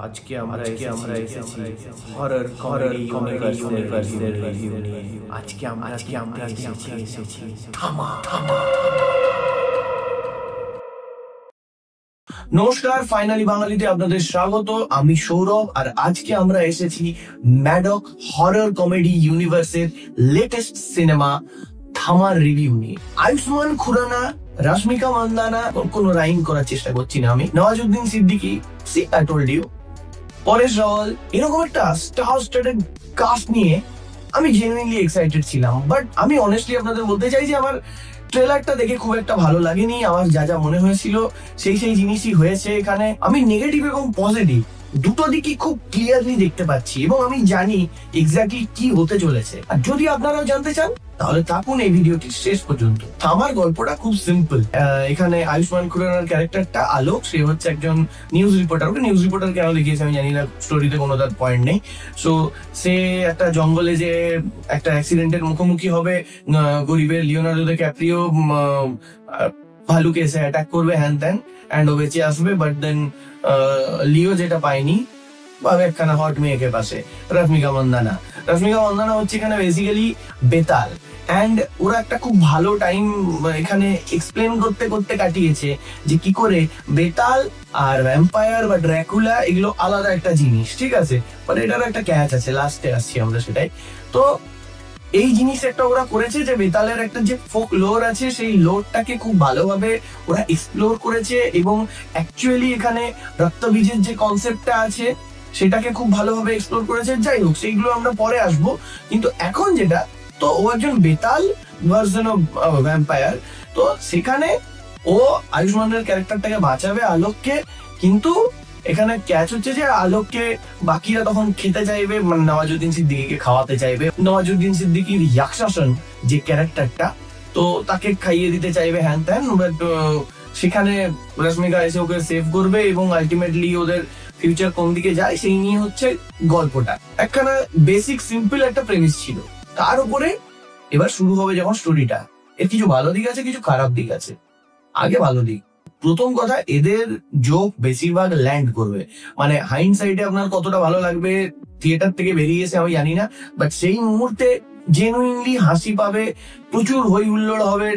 আমরা এসেছি horror comedy ইউনিভার্সের রিভিউ নিয়ে। আজকে আমরা এসেছি থামা। নমস্কার, ফাইনালি বাঙালিতে আপনাদের স্বাগত। আমি সৌরভ, আর আজকে আমরা এসেছি ম্যাডক হরর কমেডি ইউনিভার্সের লেটেস্ট সিনেমা থামার রিভিউ নিয়ে। আয়ুষ্মান খুরানা, রশ্মিকা মান্দানা, কোনো রাইম করার চেষ্টা করছি না আমি, Nawazuddin Siddiqui, see I told you, Paresh Rawal, এরকম একটা স্টার স্টার্টেড কাস্ট নিয়ে আমি জেনুইনলি এক্সাইটেড ছিলাম। বাট আমি অনেস্টলি আপনাদের বলতে চাই যে আমার ট্রেলারটা দেখে খুব একটা ভালো লাগেনি। আমার যা যা মনে হয়েছিল সেই জিনিসই হয়েছে এখানে। আমি নেগেটিভ এবং পজিটিভ দুটো দিকই খুব ক্লিয়ারলি দেখতে পাচ্ছি এবং আমি জানি এক্স্যাক্টলি কি হতে চলেছে। আর যদি আপনারাও জানতে চান তাহলে থাকুন এই ভিডিওটি শেষ পর্যন্ত। আমার গল্পটা খুব সিম্পল। এখানে আয়ুষ্মান খুরানার ক্যারেক্টারটা আলোক, সে হচ্ছে একজন নিউজ রিপোর্টার। ওকে নিউজ রিপোর্টার কেন লিখিয়েছে আমি জানি না, স্টোরিতে কোনো তার পয়েন্ট নেই। সো সে একটা জঙ্গলে যে একটা অ্যাক্সিডেন্টের মুখোমুখি হবে, গরিবের লিওনার্দো ক্যাপ্রিও ভালুকে এসে অ্যাটাক করবে, হ্যান ত্যান, অ্যান্ড ও বেঁচে আসবে। বাট দেন লিও যেটা পায়নি, পাবে একখানা হট মেয়েকে পাশে, রশ্মিকা মান্দানা হচ্ছে এখানে বেসিক্যালি বেতাল। অ্যান্ড ওরা একটা খুব ভালো টাইম এখানে এক্সপ্লেন করতে করতে কাটিয়েছে যে কি করে বেতাল আর ভ্যাম্পায়ার বা ড্র্যাকুলা এগুলো আলাদা একটা জিনিস, ঠিক আছে, বাট এটার একটা ক্যাচ আছে, লাস্টে আসছি আমরা সেটাই। তো এই জিনিস একটা ওরা করেছে যে বেতালের একটা যে ফোক লোর আছে সেই লোরটাকে খুব ভালোভাবে ওরা এক্সপ্লোর করেছে এবং অ্যাকচুয়ালি এখানে রক্তবীজের যে কনসেপ্টটা আছে সেটাকে খুব ভালোভাবে এক্সপ্লোর করেছে। যাই হোক, সেইগুলো আমরা পরে আসবো। কিন্তু এখন যেটা, তো ও একজন বেতাল ভার্সন অফ ভ্যাম্পায়ার। তো সেখানে ও আয়ুষ্মানের ক্যারেক্টারটাকে বাঁচাবে, আলোককে। কিন্তু এখানে ক্যাচ হচ্ছে যে আলোককে বাকিরা তখন খেতে চাইবে, মানে নওয়াজুদ্দিন সিদ্দিকীকে খাওয়াতে চাইবে। নওয়াজুদ্দিন সিদ্দিকীর ইয়াকশাসন যে ক্যারেক্টারটা, তো তাকে খাইয়ে দিতে চাইবে, হ্যান ত্যান। বাট সেখানে রশ্মিকা এসে ওকে সেভ করবে এবং আলটিমেটলি ওদের ফিউচার কোন দিকে যায় সেই নিয়ে হচ্ছে গল্পটা। একখানা বেসিক সিম্পল একটা প্রেমিস ছিল, তার উপরে এবার শুরু হবে যখন স্টোরিটা। এর কিছু ভালো দিক আছে, কিছু খারাপ দিক আছে। আগে ভালো দিক, প্রথম কথা, এদের জোক বেশিরভাগ ল্যান্ড করবে। মানে হাইন্ড সাইডে আপনার কতটা ভালো লাগবে থিয়েটার থেকে বেরিয়ে এসে আমি জানি না, বাট সেই মুহূর্তে জেনুইনলি হাসি পাবে, প্রচুর হই হুল্লোড় হবে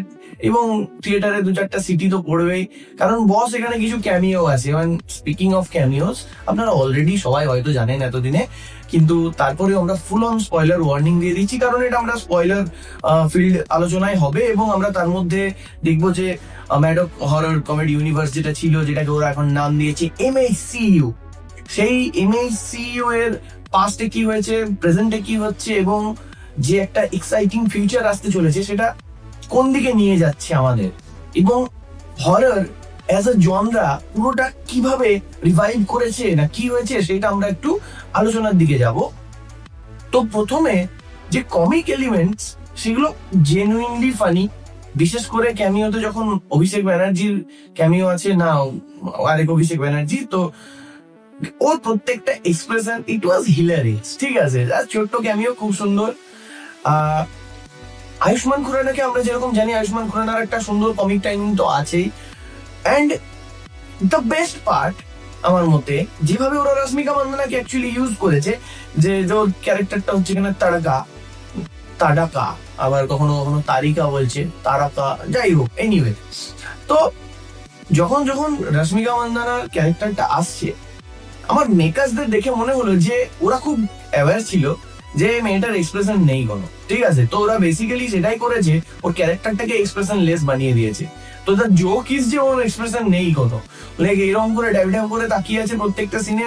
এবং থিয়েটারে দু চারটা সিটি তো পড়বেই। কারণ বস এখানে কিছু ক্যামিও আছে। স্পিকিং অফ ক্যামিওস, আপনারা অলরেডি সবাই হয়তো জানেন এতদিনে, কিন্তু তারপরে আমরা ফুল অন স্পয়লার ওয়ার্নিং দিয়ে দিচ্ছি, কারণ এটা আমরা স্পয়লার ফিল্ড আলোচনায় হবে এবং আমরা তার মধ্যে দেখবো যে ম্যাডক হরর কমেডি ইউনিভার্স যেটা ছিল, যেটাকে ওরা এখন নাম দিয়েছে MHCU, সেই MHCU এর পাস্টে কি হয়েছে, প্রেজেন্টে কি হচ্ছে এবং যে একটা এক্সাইটিং ফিউচার আসতে চলেছে সেটা কোন দিকে নিয়ে যাচ্ছে আমাদের, এবং হরর অ্যাজ আ জনরা পুরোটা কিভাবে রিভাইভ করেছে না কি হয়েছে সেটা আমরা একটু আলোচনার দিকে যাব। তো প্রথমে যে কমিক এলিমেন্টস সেগুলো জেনুইনলি ফানি, বিশেষ করে ক্যামিওতে যখন অভিষেক ব্যানার্জির ক্যামিও আছে, না আরেক অভিষেক ব্যানার্জি, তো ওর প্রত্যেকটা এক্সপ্রেশন ইট ওয়াজ হিলারিয়াস, ঠিক আছে। ছোট্ট ক্যামিও, খুব সুন্দর। আয়ুষ্মান খুরানাকে আমরা যেরকম জানি, আয়ুষ্মান খুরানার একটা সুন্দর কমিক টাইমিং তো আছেই। অ্যান্ড দ্য বেস্ট পার্ট আমার মতে, যেভাবে ওরা রশ্মিকা মান্দানাকে অ্যাকচুয়ালি ইউজ করেছে, যে ওর ক্যারেক্টারটা হচ্ছে এখানে তাডাকা, আবার কখনো কখনো তারিকা বলছে, তারাকা, যাই হোক, এনিওয়ে। তো যখন রশ্মিকা মান্দানার ক্যারেক্টারটা আসছে, আমার মেকার্সদের দেখে মনে হলো যে ওরা খুব অ্যাওয়্যার ছিল যে মেয়েটার এক্সপ্রেশন নেই কোনো, ঠিক আছে। তো ওরা বেসিক্যালি সেটাই করেছে, ওর ক্যারেক্টারটাকে এক্সপ্রেশন লেস বানিয়ে দিয়েছে। তো দ্য জোক ইজ যে ওর এক্সপ্রেশন নেই কোনো, লাইক এরকম করে ড্যাব ড্যাব করে তাকিয়ে আছে প্রত্যেকটা সিনে।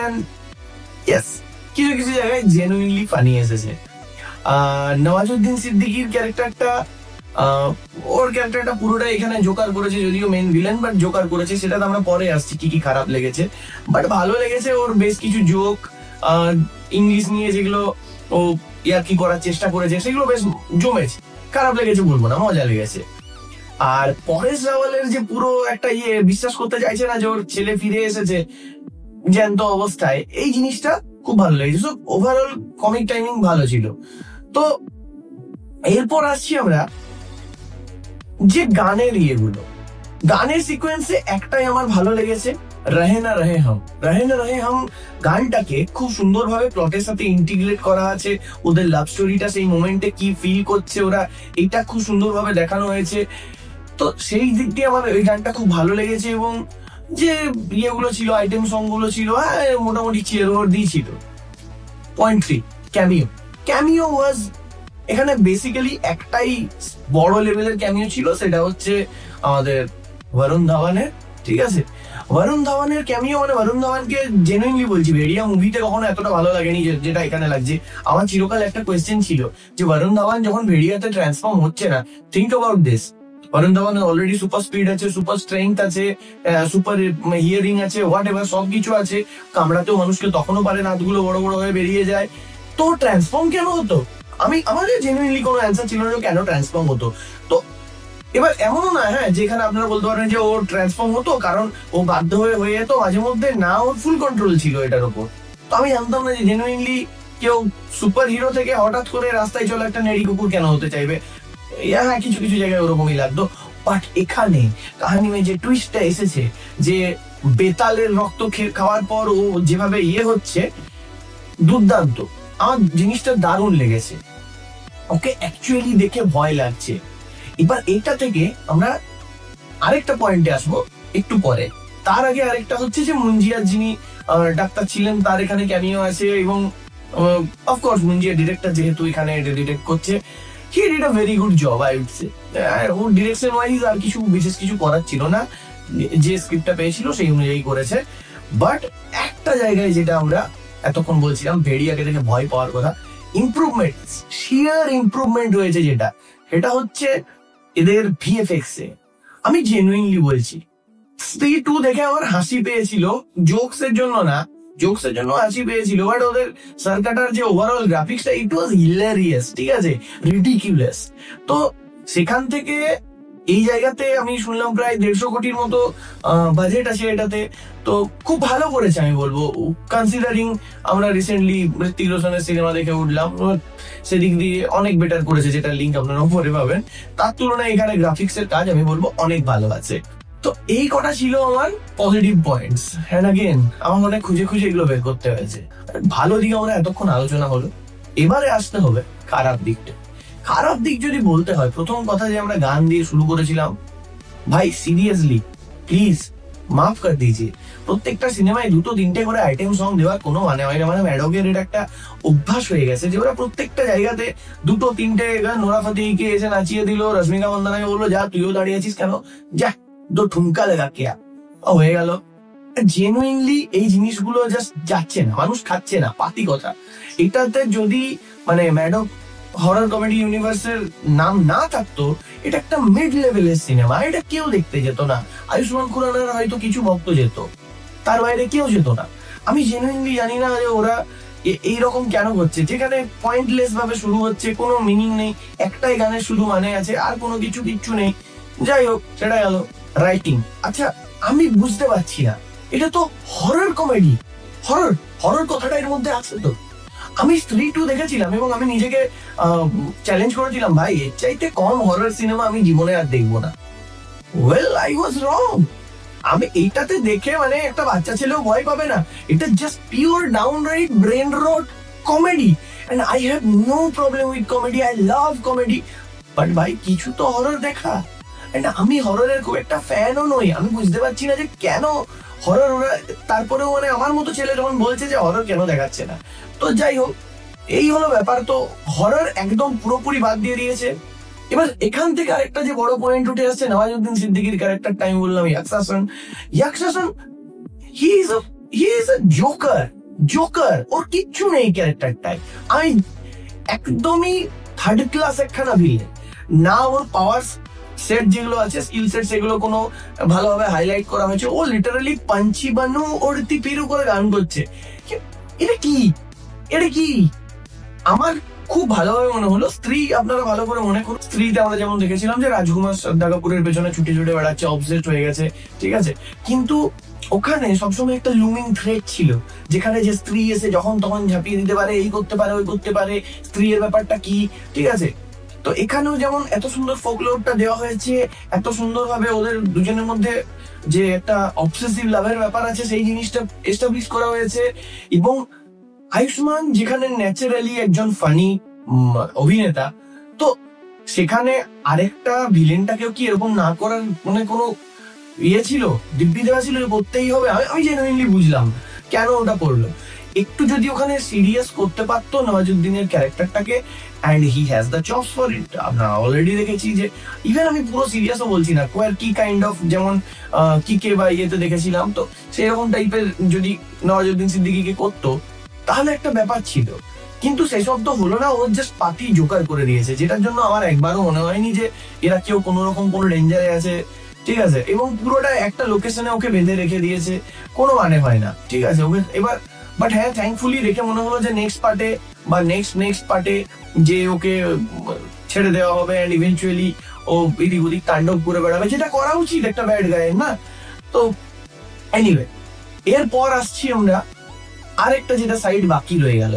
ইয়েস, কিছু জায়গায় জেনুইনলি ফানি এসেছে। নওয়াজুদ্দিন সিদ্দিকীর ক্যারেক্টারটা, ওর ক্যারেক্টারটা পুরোটা এখানে জোকার করেছে, যদিও মেন ভিলেন, বাট জোকার করেছে। সেটা তো আমরা পরে আসছি কি খারাপ লেগেছে, বাট ভালো লেগেছে। ওর বেশ কিছু জোক ইংলিশ নিয়ে যেগুলো ও ইয়ার্কি করার চেষ্টা করেছে সেগুলো বেশ জমেছে, খারাপ লেগেছে বলবো না, মজা লেগেছে। আর পরেশ রাওয়ালের যে পুরো একটা বিশ্বাস করতে চাইছে না যে ওর ছেলে ফিরে এসেছে জ্যান্ত অবস্থায়, এই জিনিসটা খুব ভালো লেগেছে। সো ওভারঅল কমিক টাইমিং ভালো ছিল। তো এরপর আসছি আমরা যে গানের গানের সিকোয়েন্সে একটাই আমার ভালো লেগেছে, রহে না রহে হাম গানটাকে খুব সুন্দরভাবে প্লটের সাথে ইন্টিগ্রেট করা আছে। ওদের লাভ স্টোরিটা সেই মোমেন্টে কি ফিল করছে ওরা, এটা খুব সুন্দরভাবে দেখানো হয়েছে। তো সেই দিক দিয়ে আমার ওই গানটা খুব ভালো লেগেছে। এবং যে ইয়েগুলো ছিল, আইটেম সং গুলো ছিল, মোটামুটি চেয়ার দিয়েছিল। পয়েন্ট 3, ক্যামিও ওয়াজ, এখানে বেসিক্যালি একটাই বড় লেভেলের ক্যামিও ছিল, সেটা হচ্ছে আমাদের বরুণ ধাওয়ানের। ঠিক আছে, বরুণ ধাওয়ানের ক্যামিও, মানে বরুণ ধাওয়ানকে জেনুইনলি বলছি, ভেড়িয়া মুভিতে কখনো এতটা ভালো লাগেনি যেটা এখানে লাগছে। আমার চিরকাল একটা কোয়েশ্চেন ছিল যে বরুণ ধাওয়ান যখন ভেড়িয়াতে ট্রান্সফর্ম হচ্ছে না, think about this, Varun Dhawan already super speed আছে, সুপার স্ট্রেংথ আছে, সুপার হিয়ারিং আছে, হোয়াট এভার সবকিছু আছে, কামড়াতেও মানুষকে তখনও পারে, নাতগুলো বড় বড় হয়ে বেরিয়ে যায়। তো ট্রান্সফর্ম কেন হতো? আমাদের জেনুইনলি কোনো অ্যান্সার ছিল না কেন ট্রান্সফর্ম হতো। তো এবার এমনও না, হ্যাঁ, যেখানে আপনারা বলতে পারেন যে ওর ট্রান্সফর্ম হতো কারণ ও বাধ্য হয়ে যেত মাঝে মধ্যে, না, ওর ফুল কন্ট্রোল ছিল এটার উপর। তো আমি জানতাম না যে জেনুইনলি কেউ সুপার হিরো থেকে হঠাৎ করে রাস্তায় চলে একটা নেড়ি কুকুর কেন হতে চাইবে। হ্যাঁ, কিছু কিছু জায়গায় ওরকমই লাগতো। বাট এখানে কাহিনী যে টুইস্টটা এসেছে, যে বেতালের রক্ত খাওয়ার পর ও যেভাবে হচ্ছে, দুর্দান্ত। আমার জিনিসটা দারুণ লেগেছে, ওকে অ্যাকচুয়ালি দেখে ভয় লাগছে। এবার এটা থেকে আমরা আরেকটা পয়েন্টে আসবো একটু পরে। তার আগে আরেকটা হচ্ছে যে মুঞ্জিয়ার যিনি ডাক্তার ছিলেন, তার এখানে ক্যামিও আছে। এবং অফকোর্স মুঞ্জিয়া ডিরেক্টর যেহেতু এখানে ডিরেক্ট করছে, he did a very good job, I would say. ওর ডিরেকশন ওয়াইজ আর কিছু বিশেষ কিছু করার ছিল না, যে স্ক্রিপ্টটা পেয়েছিল সেই অনুযায়ী করেছে। বাট একটা জায়গায় যেটা আমরা এতক্ষণ বলছিলাম ভেড়িয়াকে দেখে ভয় পাওয়ার কথা, ইমপ্রুভমেন্ট, শিয়ার ইমপ্রুভমেন্ট হয়েছে যেটা, সেটা হচ্ছে এদের ভিএফএক্স এ। আমি জেনুইনলি বলছি, স্ত্রী 2 দেখে আমার হাসি পেয়েছিল, জোকস এর জন্য না, জোকস এর জন্য হাসি পেয়েছিল, বাট ওদের সার্কাটার যে ওভারঅল গ্রাফিক্সটা, ইট ওয়াজ হিলারিয়াস, ঠিক আছে, রিডিকিউলাস। তো সেখান থেকে এই জায়গাতে আমি শুনলাম প্রায় 150 কোটির মতো বাজেট আছে এটাতে। তো খুব ভালো করেছে আমি বলবো, কনসিডারিং আমরা রিসেন্টলি হৃতিক রোশনের সিনেমা দেখে উঠলাম, সেদিক দিয়ে অনেক বেটার করেছে, যেটা লিঙ্ক আপনারা উপরে পাবেন। তার তুলনায় এখানে গ্রাফিক্স এর কাজ আমি বলবো অনেক ভালো আছে। তো এই কটা ছিল আমার পজিটিভ পয়েন্টস। হ্যান্ড আগেন আমার মনে খুঁজে খুঁজে এগুলো বের করতে হয়েছে। ভালো দিকে আমরা এতক্ষণ আলোচনা হলো, এবারে আসতে হবে খারাপ দিকটা। খারাপ দিক যদি বলতে হয়, প্রথম কথা যে আমরা গান দিয়ে শুরু করেছিলাম, ভাই সিরিয়াসলি প্লিজ মাফ কর দিজিয়ে, প্রত্যেকটা সিনেমায় 2-3টে করে আইটেম সং দেওয়ার কোনো মানে হয় না। মানে ম্যাডকের এটা একটা অভ্যাস হয়ে গেছে যে ওরা প্রত্যেকটা জায়গাতে 2-3টে গান, নোরা ফতেহিকে এসে নাচিয়ে দিল, রশ্মিকা মন্দানাকে বললো যা তুইও দাঁড়িয়ে আছিস কেন, যা দো ঠুমকা লাগা কেয়া, হয়ে গেল। জেনুইনলি এই জিনিসগুলো জাস্ট যাচ্ছে না, মানুষ খাচ্ছে না, পাতি কথা। এটাতে যদি মানে ম্যাডক হরর কমেডি ইউনিভার্সের নাম না থাকতো, এটা একটা মিড লেভেলের সিনেমা, এটা কেউ দেখতে যেত না। আয়ুষ্মান খুরানার হয়তো কিছু ভক্ত যেত, তার বাইরে কেউ যেত না। আমি জেনুইনলি জানি না যে ওরা এইরকম কেন হচ্ছে, যেখানে পয়েন্টলেস ভাবে শুরু হচ্ছে, কোনো মিনিং নেই, একটাই গানের শুধু মানে আছে, আর কোনো কিচ্ছু নেই। যাই হোক, সেটা গেল। রাইটিং, আচ্ছা আমি বুঝতে পারছি না, এটা তো হরর কমেডি, হরর হরর কথাটা এর মধ্যে আছে তো। আমি স্ত্রী 2 দেখেছিলাম এবং আমি নিজেকে চ্যালেঞ্জ করেছিলাম, ভাই এর চাইতে কম হরর সিনেমা আমি জীবনে আর দেখবো না। ওয়েল, আই ওয়াজ রং। আমি এইটাতে দেখে মানে একটা বাচ্চা ছেলেও ভয় পাবে না, এটা just pure downright brain rot comedy. And I have no problem with comedy, I love comedy. But ভাই কিছু তো হরর দেখা। এন্ড আমি হররের খুব একটা ফ্যানও নই, আমি বুঝতে পারছি না যে কেন হরর ওরা, তারপরেও মানে আমার মতো ছেলে যখন বলছে যে হরর কেন দেখাচ্ছে না। তো যাই হোক, এই হলো ব্যাপার। তো হরর একদম পুরোপুরি বাদ দিয়ে দিয়েছে। এবার এখান থেকে আরেকটা যে বড় পয়েন্ট উঠে আসছে, নওয়াজুদ্দিন সিদ্দিকীর ক্যারেক্টারটা আমি বললাম ইয়াকশাসন, হি ইজ আ জোকার, ওর কিচ্ছু নেই ক্যারেক্টারটায়। আমি একদমই থার্ড ক্লাস একখানা ভিলেন না, ওর পাওয়ার সেট যেগুলো আছে, স্কিল সেট, সেগুলো কোনো ভালোভাবে হাইলাইট করা হয়েছে। ও লিটারালি পাঞ্চি বানু ওর তিপিরু করে গান করছে। এটা কি আমার খুব ভালোভাবে মনে হলো। স্ত্রী আপনারা ভালো করে মনে করুন, স্ত্রীতে আমরা যেমন দেখেছিলাম যে রাজকুমার শ্রদ্ধা কাপুরের পেছনে ছুটে ছুটে বেড়াচ্ছে, অবসেসড হয়ে গেছে, ঠিক আছে, কিন্তু ওখানে সবসময় একটা লুমিং থ্রেট ছিল, যেখানে যে স্ত্রী এসে যখন তখন ঝাঁপিয়ে দিতে পারে, এই করতে পারে, ওই করতে পারে, স্ত্রীর ব্যাপারটা কি, ঠিক আছে। তো এখানেও যেমন এত সুন্দর ফোকলোরটা দেওয়া হয়েছে, এত সুন্দরভাবে ওদের দুজনের মধ্যে যে একটা অবসেসিভ লাভের ব্যাপার আছে সেই জিনিসটা এস্টাবলিশ করা হয়েছে। এবং আয়ুষ্মান যেখানে ন্যাচারালি একজন ফানি অভিনেতা, তো সেখানে আরেকটা ভিলেনটাকেও কি এরকম না করার মানে কোনো ছিল, দিব্যি দেওয়া ছিল, করতেই হবে? আমি জেনুইনলি বুঝলাম কেন ওটা করলো। একটু যদি ওখানে সিরিয়াস করতে পারতো নওয়াজুদ্দিনের ক্যারেক্টারটাকে, and he has the chops for it. আমরা অলরেডি দেখেছি যে ইভেন আমি পুরো সিরিয়াসও বলছি না, কি কাইন্ড অফ যেমন কিকে বা ইয়েতে দেখেছিলাম, তো সেরকম টাইপের যদি নওয়াজুদ্দিন সিদ্দিকীকে করতো তাহলে একটা ব্যাপার ছিল। কিন্তু সেসব তো হলো না, ওর জাস্ট পাতি জোকার করে দিয়েছে, যেটার জন্য আমার একবারও মনে হয়নি যে এরা কেউ কোনো রকম কোনো ডেঞ্জারে আছে, ঠিক আছে। এবং পুরোটা একটা লোকেশনে ওকে বেঁধে রেখে দিয়েছে, কোনো মানে হয় না, ঠিক আছে। ওকে এবার বাট হ্যাঁ, থ্যাঙ্কফুলি রেখে মনে হলো যে নেক্সট পার্টে বা নেক্সট পার্টে যে ওকে ছেড়ে দেওয়া হবে অ্যান্ড ইভেন্চুয়ালি ও এদিক ওদিক তাণ্ডব করে বেড়াবে, যেটা করা উচিত একটা ব্যাড গায়ের, না? তো এনিওয়ে, এরপর আসছি আমরা আরেকটা যেটা সাইড বাকি রয়ে গেল,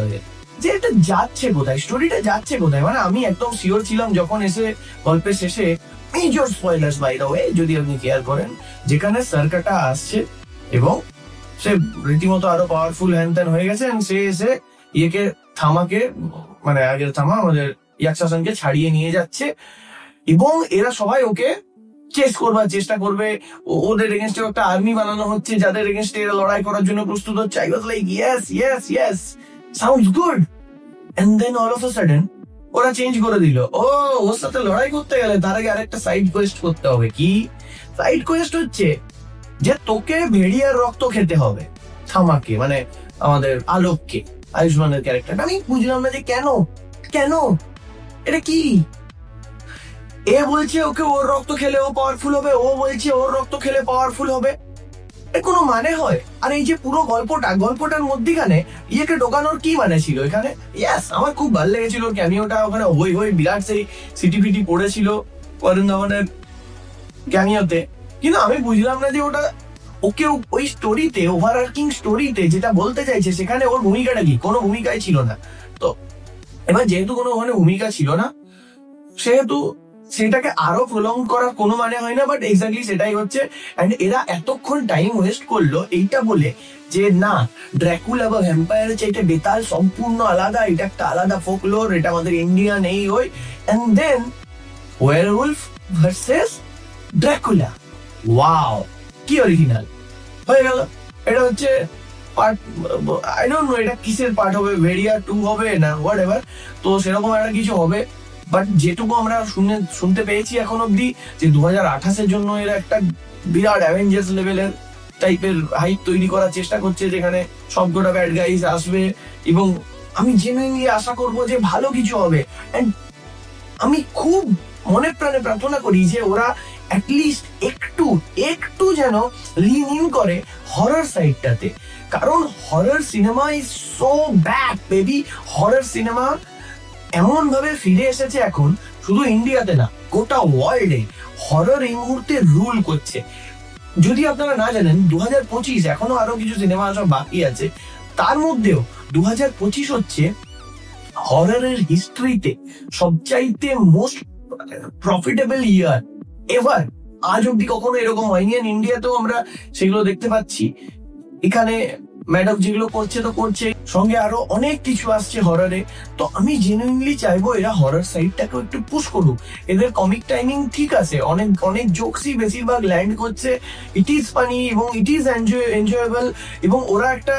যে এটা যাচ্ছে কোথায়, স্টোরিটা যাচ্ছে কোথায়। মানে আমি একদম শিওর ছিলাম যখন এসে গল্পের শেষে, মেজর স্পয়লার্স বাই দ্য ওয়ে যদি আপনি কেয়ার করেন, যেখানে সার্কাটা আসছে এবং সে রীতিমতো আরো পাওয়ারফুল হ্যান ত্যান হয়ে গেছে, সে এসে ইয়েকে থামাকে, মানে আগের থামা আমাদের ইয়াকশাসনকে ছাড়িয়ে নিয়ে যাচ্ছে, এবং এরা সবাই ওকে চেস করবার চেষ্টা করবে। ওদের এগেনস্টে একটা আর্মি বানানো হচ্ছে যাদের এগেনস্টে এরা লড়াই করার জন্য প্রস্তুত হচ্ছে। I was like yes sounds good. And then all of a sudden ওরা চেঞ্জ করে দিল। ওর সাথে লড়াই করতে গেলে তার আগে আরেকটা সাইড কোয়েস্ট করতে হবে। কি সাইড কোয়েস্ট হচ্ছে যে তোকে ভেড়িয়ার রক্ত খেতে হবে থামাকে, মানে আমাদের আলোককে, আয়ুষ্মানের ক্যারেক্টার। আমি বুঝলাম না যে কেন এটা কি। এ বলছে ওকে ওর রক্ত খেলে ও পাওয়ারফুল হবে, ও বলছে ওর রক্ত খেলে পাওয়ারফুল হবে, এর কোনো মানে হয়? আর এই যে পুরো গল্পটার মধ্যিখানে ইয়েকে ঢোকানোর কি মানে ছিল এখানে? ইয়াস, আমার খুব ভালো লেগেছিল ক্যামিওটা, ওখানে হই বিরাট সেই সিটি ফিটি পড়েছিল করুণ ধাওয়ানের ক্যামিওতে। কিন্তু আমি বুঝলাম না যে ওটা ওকে ওই স্টোরিতে, ওভারআর্কিং স্টোরিতে যেটা বলতে চাইছে সেখানে ওর ভূমিকাটা কি? কোনো ভূমিকাই ছিল না। তো এবার যেহেতু কোনো ওখানে ভূমিকা ছিল না, সেহেতু সেটাকে আরো প্রলং করার কোনো মানে হয় না। বাট এক্স্যাক্টলি সেটাই হচ্ছে। এন্ড এরা এতক্ষণ টাইম ওয়েস্ট করলো এইটা বলে যে না, ড্র্যাকুলা বা ভ্যাম্পায়ারের চাইতে বেতাল সম্পূর্ণ আলাদা, এটা একটা আলাদা ফোকলোর, এটা আমাদের ইন্ডিয়ান এই ওই। And then werewolf versus Dracula, wow কি অরিজিনাল হয়ে গেল। এটা হচ্ছে পার্ট, আই ডোন্ট নো এটা কিসের পার্ট হবে, ভেরিয়া 2 হবে না হোয়াট এভার। তো সেরকম একটা কিছু হবে। বাট যেটুকু আমরা শুনতে পেয়েছি এখন অব্দি, যে 2028-এর জন্য এরা একটা বিরাট অ্যাভেঞ্জার্স লেভেলের টাইপের হাইপ তৈরি করার চেষ্টা করছে, যেখানে সবকটা ব্যাড গাইজ আসবে। এবং আমি জেনুইনলি আশা করবো যে ভালো কিছু হবে। এন্ড আমি খুব মনে প্রাণে প্রার্থনা করি যে ওরা অ্যাটলিস্ট একটু যেন লিন ইন করে হরর সাইডটাতে, কারণ horror cinema is so back baby. Horror cinema এমন ভাবে ফিরে এসেছে এখন, শুধু ইন্ডিয়াতে না, গোটা ওয়ার্ল্ডে হরর এই মুহূর্তে রুল করছে। যদি আপনারা না জানেন, 2025 এখনো আরো কিছু সিনেমা আসা বাকি আছে, তার মধ্যেও 2025 হচ্ছে হররের হিস্ট্রিতে সবচাইতে মোস্ট প্রফিটেবল ইয়ার এভার। আজ অব্দি কখনো এরকম হয়নি। ইন্ডিয়াতেও আমরা সেগুলো দেখতে পাচ্ছি। এখানে ম্যাডাম যেগুলো করছে তো করছে, সঙ্গে আরো অনেক কিছু আসছে হররে। তো আমি জেনুইনলি চাইবো এরা হরর সাইডটাকে একটু পুশ করুক। এদের কমিক টাইমিং ঠিক আছে, অনেক জোকসই বেশিরভাগ ল্যান্ড করছে, ইট ইজ ফানি এবং ইট ইজ এনজয়েবল, এবং ওরা একটা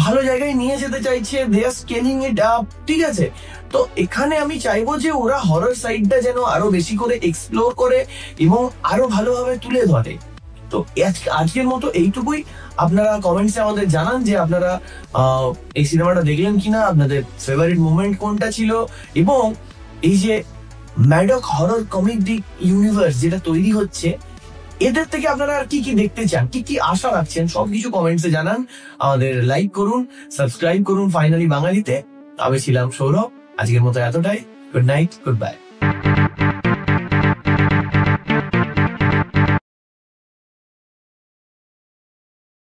ভালো জায়গায় নিয়ে যেতে চাইছে, দে আর স্কেলিং ইট আপ, ঠিক আছে। তো এখানে আমি চাইবো যে ওরা হরর সাইডটা যেন আরো বেশি করে এক্সপ্লোর করে এবং আরো ভালোভাবে তুলে ধরে। তো আজকের মতো এইটুকুই। আপনারা কমেন্টসে আমাদের জানান যে আপনারা এই সিনেমাটা দেখলেন কিনা, আপনাদের ফেভারিট মোমেন্ট কোনটা ছিল, এবং এই যে ম্যাডক হরর কমেডি ইউনিভার্স যেটা তৈরি হচ্ছে, এদের থেকে আপনারা আর কি দেখতে চান, কি আশা রাখছেন, সবকিছু কমেন্টসে জানান। আমাদের লাইক করুন, সাবস্ক্রাইব করুন ফাইনালি বাঙালিতে। আমি ছিলাম সৌরভ, আজকের মতো এতটাই। Good night, good bye.